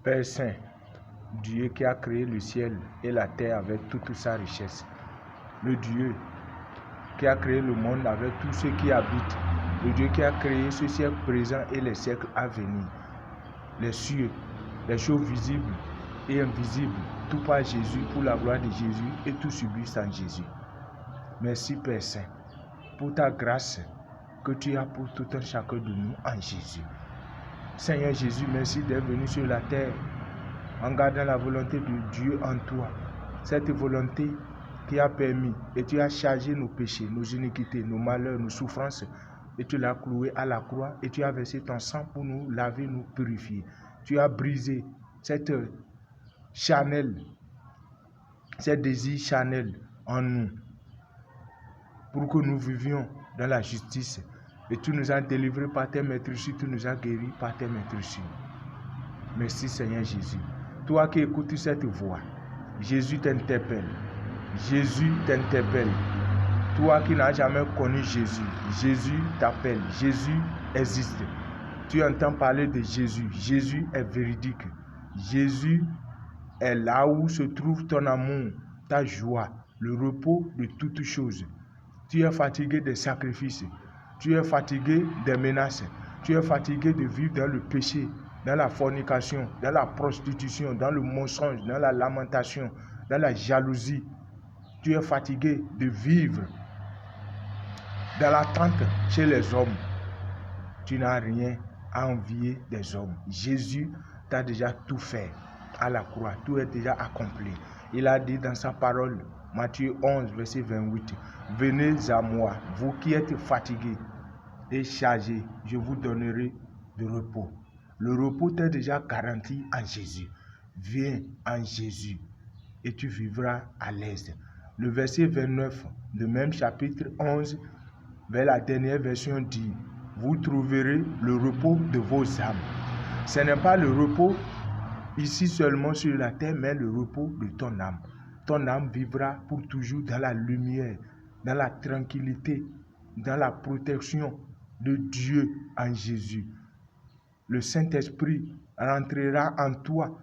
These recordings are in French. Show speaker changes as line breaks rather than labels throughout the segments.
Père Saint, Dieu qui a créé le ciel et la terre avec toute sa richesse, le Dieu qui a créé le monde avec tous ceux qui habitent, le Dieu qui a créé ce siècle présent et les siècles à venir, les cieux, les choses visibles et invisibles, tout par Jésus, pour la gloire de Jésus, et tout subsiste en Jésus. Merci Père Saint, pour ta grâce que tu as pour tout un chacun de nous en Jésus. Seigneur Jésus, merci d'être venu sur la terre en gardant la volonté de Dieu en toi. Cette volonté qui a permis et tu as chargé nos péchés, nos iniquités, nos malheurs, nos souffrances, et tu l'as cloué à la croix et tu as versé ton sang pour nous laver, nous purifier. Tu as brisé cette charnelle, ces désirs charnels en nous pour que nous vivions dans la justice. Et tu nous as délivrés par tes maîtresses, tu nous as guéris par tes maîtresses. Merci Seigneur Jésus. Toi qui écoutes cette voix, Jésus t'interpelle. Jésus t'interpelle. Toi qui n'as jamais connu Jésus, Jésus t'appelle. Jésus existe. Tu entends parler de Jésus. Jésus est véridique. Jésus est là où se trouve ton amour, ta joie, le repos de toutes choses. Tu es fatigué des sacrifices. Tu es fatigué des menaces. Tu es fatigué de vivre dans le péché, dans la fornication, dans la prostitution, dans le mensonge, dans la lamentation, dans la jalousie. Tu es fatigué de vivre dans l'attente chez les hommes. Tu n'as rien à envier des hommes. Jésus t'a déjà tout fait à la croix. Tout est déjà accompli. Il a dit dans sa parole, Matthieu 11, verset 28, « Venez à moi, vous qui êtes fatigués et chargés, je vous donnerai de repos. » Le repos t'est déjà garanti en Jésus. Viens en Jésus et tu vivras à l'aise. Le verset 29 de même chapitre 11, vers la dernière version dit, « Vous trouverez le repos de vos âmes. » Ce n'est pas le repos ici seulement sur la terre, mais le repos de ton âme. Ton âme vivra pour toujours dans la lumière, dans la tranquillité, dans la protection de Dieu en Jésus. Le Saint-Esprit rentrera en toi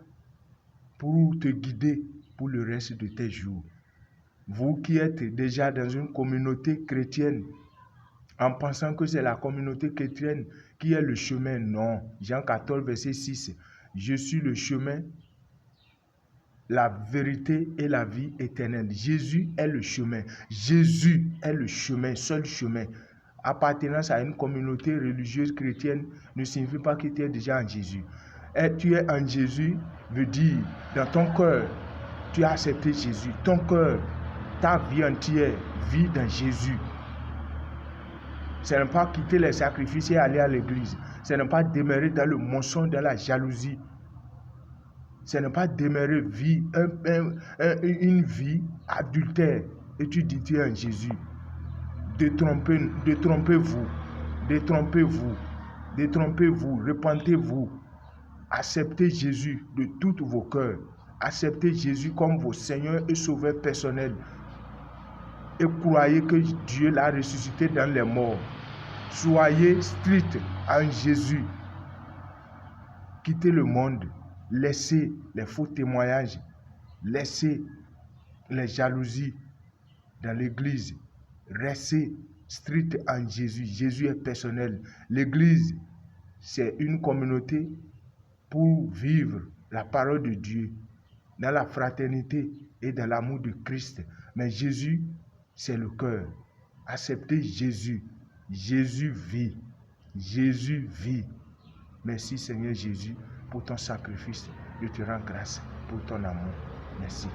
pour te guider pour le reste de tes jours. Vous qui êtes déjà dans une communauté chrétienne, en pensant que c'est la communauté chrétienne qui est le chemin, non. Jean 14, verset 6, « Je suis le chemin, la vérité et la vie éternelle. » Jésus est le chemin. Jésus est le chemin, seul chemin. Appartenance à une communauté religieuse chrétienne ne signifie pas que tu es déjà en Jésus. Et tu es en Jésus veut dire, dans ton cœur, tu as accepté Jésus. Ton cœur, ta vie entière, vit dans Jésus. Ce n'est pas quitter les sacrifices et aller à l'église. Ce n'est pas demeurer dans le mensonge, dans la jalousie. Ce n'est pas demeurer une vie adultère. Et tu dis, tu es en Jésus. Détrompez-vous. Détrompez-vous. Détrompez-vous. Repentez-vous. Acceptez Jésus de tous vos cœurs. Acceptez Jésus comme vos seigneurs et sauveurs personnels. Et croyez que Dieu l'a ressuscité dans les morts. Soyez strict en Jésus. Quittez le monde. Laissez les faux témoignages. Laissez les jalousies dans l'église. Restez strict en Jésus. Jésus est personnel. L'église, c'est une communauté pour vivre la parole de Dieu dans la fraternité et dans l'amour de Christ. Mais Jésus, c'est le cœur. Acceptez Jésus. Jésus vit. Jésus vit. Merci Seigneur Jésus pour ton sacrifice. Je te rends grâce pour ton amour. Merci.